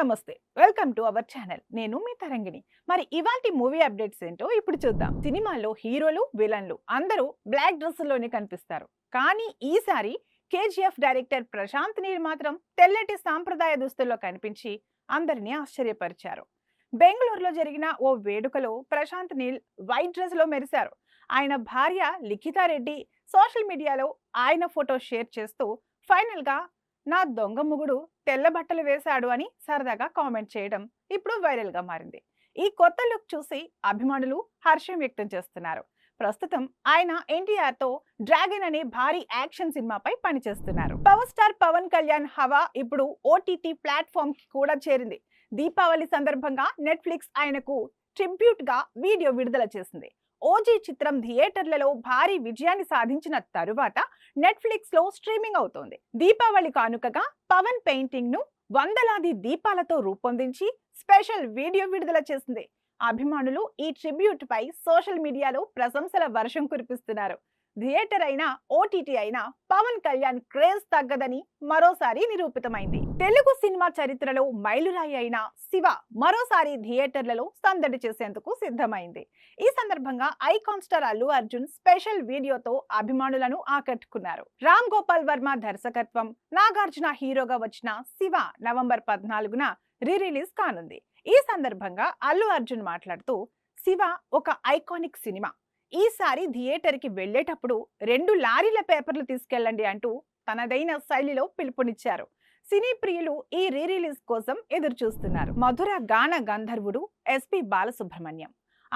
నమస్తే, welcome to our channel. నేను మీ తరంగిణి. మరి ఇవాల్టి మూవీ అప్డేట్స్ ఏంటో ఇప్పుడు చూద్దాం. సినిమాలో హీరోలు, విలన్లు అందరూ బ్లాక్ డ్రెస్సుల్లోనే కనిపిస్తారు. కానీ ఈసారి కేజీఎఫ్ డైరెక్టర్ ప్రశాంత్ నీల్ మాత్రం తెల్లటి సాంప్రదాయ దుస్తుల్లో కనిపించి అందరినీ ఆశ్చర్యపరిచారు. బెంగళూరులో జరిగిన ఓ వేడుకలో ప్రశాంత్ నీల్ వైట్ డ్రెస్ లో మెరిశారు. ఆయన భార్య లిఖితారెడ్డి సోషల్ మీడియాలో ఆయన ఫోటో షేర్ చేస్తూ ఫైనల్ గా నా దొంగ మొగుడు తెల్ల బట్టలు వేశాడు అని సరదాగా కామెంట్ చేయడం ఇప్పుడు వైరల్ గా మారింది. ఈ కొత్త లుక్ చూసి అభిమానులు హర్షం వ్యక్తం చేస్తున్నారు. ప్రస్తుతం ఆయన ఎన్టీఆర్ తో డ్రాగన్ అనే భారీ యాక్షన్ సినిమాపై పనిచేస్తున్నారు. పవర్ స్టార్ పవన్ కళ్యాణ్ హవా ఇప్పుడు ఓటీటీ ప్లాట్ఫామ్ కి కూడా చేరింది. దీపావళి సందర్భంగా నెట్ఫ్లిక్స్ ఆయనకు ట్రిబ్యూట్ గా వీడియో విడుదల చేసింది. ఓజీ చిత్రం థియేటర్లలో భారీ విజయాన్ని సాధించిన తరువాత నెట్ఫ్లిక్స్ లో స్ట్రీమింగ్ అవుతోంది. దీపావళి కానుకగా పవన్ పెయింటింగ్ ను వందలాది దీపాలతో రూపొందించి స్పెషల్ వీడియో విడుదల చేసింది. అభిమానులు ఈ ట్రిబ్యూట్ పై సోషల్ మీడియాలో ప్రశంసల వర్షం కురిపిస్తున్నారు. థియేటర్ అయినా ఓటీటీ అయినా పవన్ కళ్యాణ్ క్రేజ్ తగ్గదని మరోసారి నిరూపితమైంది. తెలుగు సినిమా చరిత్రలో మైలురాయి అయిన శివ మరోసారి థియేటర్లలో సందడి చేసేందుకు సిద్ధమైంది. ఈ సందర్భంగా icon star Allu Arjun special వీడియోతో అభిమానులను ఆకట్టుకున్నారు. రామ్ గోపాల్ వర్మ దర్శకత్వం, నాగార్జున హీరోగా వచ్చిన శివ నవంబర్ 14న రిలీజ్ కానుంది. ఈ సందర్భంగా అల్లు అర్జున్ మాట్లాడుతూ, శివ ఒక ఐకానిక్ సినిమా. ఈసారి థియేటర్ కి వెళ్లేటప్పుడు 2 లారీల పేపర్లు తీసుకెళ్లండి అంటూ తనదైన శైలిలో పిలుపునిచ్చారు. సినీ ప్రియులు ఈ రిలీజ్ కోసం ఎదురు చూస్తున్నారు. మధుర గాన గంధర్వుడు ఎస్పి బాలసుబ్రహ్మణ్యం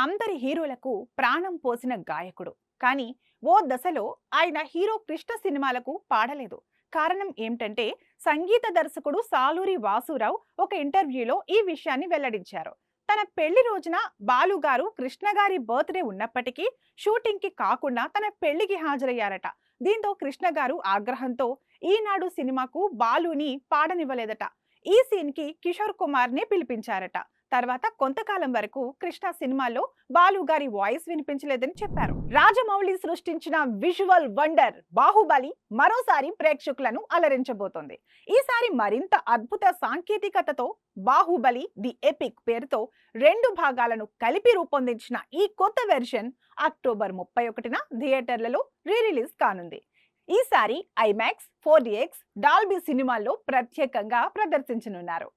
అందరి హీరోలకు ప్రాణం పోసిన గాయకుడు. కానీ ఓ దశలో ఆయన హీరో కృష్ణ సినిమాలకు పాడలేదు. కారణం ఏమిటంటే సంగీత దర్శకుడు సాలూరి వాసురావు ఒక ఇంటర్వ్యూలో ఈ విషయాన్ని వెల్లడించారు. తన పెళ్లి రోజున బాలు గారు కృష్ణ గారి బర్త్డే ఉన్నప్పటికీ షూటింగ్ కి కాకుండా తన పెళ్లికి హాజరయ్యారట. దీంతో కృష్ణ గారు ఆగ్రహంతో ఈనాడు సినిమాకు బాలుని పాడనివ్వలేదట. ఈ సీన్ కి కిషోర్ కుమార్ ని పిలిపించారట. తర్వాత కొంతకాలం వరకు కృష్ణ సినిమాలో బాలు గారి వాయిస్ వినిపించలేదని చెప్పారు. రాజమౌళి సృష్టించిన విజువల్ వండర్ బాహుబలి మరోసారి ప్రేక్షకులను అలరించబోతోంది. ఈసారి మరింత అద్భుత సాంకేతికతతో బాహుబలి ది ఎపిక్ పేరుతో 2 భాగాలను కలిపి రూపొందించిన ఈ కొత్త వెర్షన్ అక్టోబర్ 31న థియేటర్లలో రిలీజ్ కానుంది. ఈసారి ఐమాక్స్, 4DX, డాల్బీ సినిమాల్లో ప్రత్యేకంగా ప్రదర్శించనున్నారు.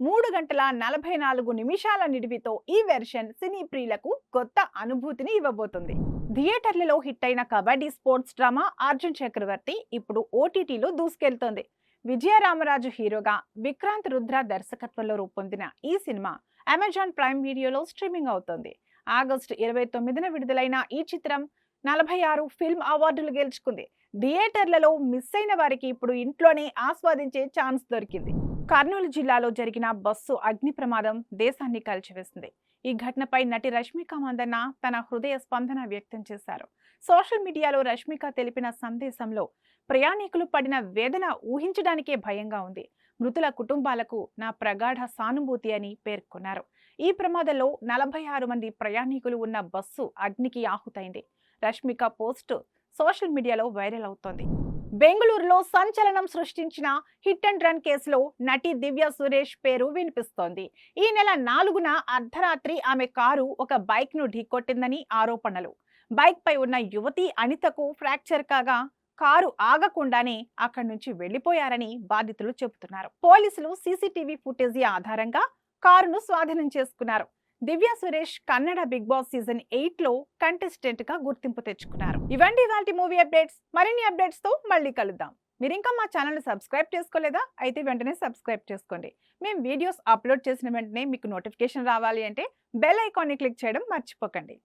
3 గంటల 44 నిమిషాల నిడివితో ఈ వెర్షన్ సినీ ప్రియులకు కొత్త అనుభూతిని ఇవ్వబోతుంది. థియేటర్లలో హిట్ అయిన కబడ్డీ స్పోర్ట్స్ డ్రామా అర్జున్ చక్రవర్తి ఇప్పుడు ఓటీటీలో దూసుకెళ్తోంది. విజయరామరాజు హీరోగా విక్రాంత్ రుద్ర దర్శకత్వంలో రూపొందిన ఈ సినిమా అమెజాన్ ప్రైమ్ వీడియోలో స్ట్రీమింగ్ అవుతోంది. ఆగస్టు 29న విడుదలైన ఈ చిత్రం 46 ఫిల్మ్ అవార్డులు గెలుచుకుంది. థియేటర్లలో మిస్ అయిన వారికి ఇప్పుడు ఇంట్లోనే ఆస్వాదించే ఛాన్స్ దొరికింది. కర్నూలు జిల్లాలో జరిగిన బస్సు అగ్ని ప్రమాదం దేశాన్ని కలిచివేసింది. ఈ ఘటనపై నటి రష్మిక మందన్న తన హృదయ స్పందన వ్యక్తం చేశారు. సోషల్ మీడియాలో రష్మిక తెలిపిన సందేశంలో ప్రయాణికులు పడిన వేదన ఊహించడానికే భయంగా ఉంది. మృతుల కుటుంబాలకు నా ప్రగాఢ సానుభూతి అని పేర్కొన్నారు. ఈ ప్రమాదంలో 46 మంది ప్రయాణికులు ఉన్న బస్సు అగ్నికి ఆహుతైంది. రష్మిక పోస్ట్ సోషల్ మీడియాలో వైరల్ అవుతోంది. బెంగళూరులో సంచలనం సృష్టించిన హిట్ అండ్ రన్ కేసులో నటి దివ్య సురేష్ పేరు వినిపిస్తోంది. ఈ నెల 4న అర్ధరాత్రి ఆమె కారు ఒక బైక్ ను ఢీకొట్టిందని ఆరోపణలు. బైక్ పై ఉన్న యువతి అనితకు ఫ్రాక్చర్ కాగా కారు ఆగకుండానే అక్కడి నుంచి వెళ్లిపోయారని బాధితులు చెబుతున్నారు. పోలీసులు సీసీటీవీ ఫుటేజీ ఆధారంగా కారును స్వాధీనం చేసుకున్నారు. Divya Suresh Kannada Bigg Boss season 8లో కంటెస్టెంట్ గా గుర్తింపు తెచ్చుకున్నారు. ఇవండి ఇవాల్టి మూవీ అప్డేట్స్. మరిన్ని అప్డేట్స్ తో మళ్ళీ కలుద్దాం. మీరు ఇంకా మా ఛానల్ సబ్స్క్రైబ్ చేసుకోలేదా? అయితే వెంటనే సబ్స్క్రైబ్ చేసుకోండి. మేము వీడియోస్ అప్లోడ్ చేసిన వెంటనే మీకు నోటిఫికేషన్ రావాలి అంటే బెల్ ఐకాన్ని క్లిక్ చేయడం మర్చిపోకండి.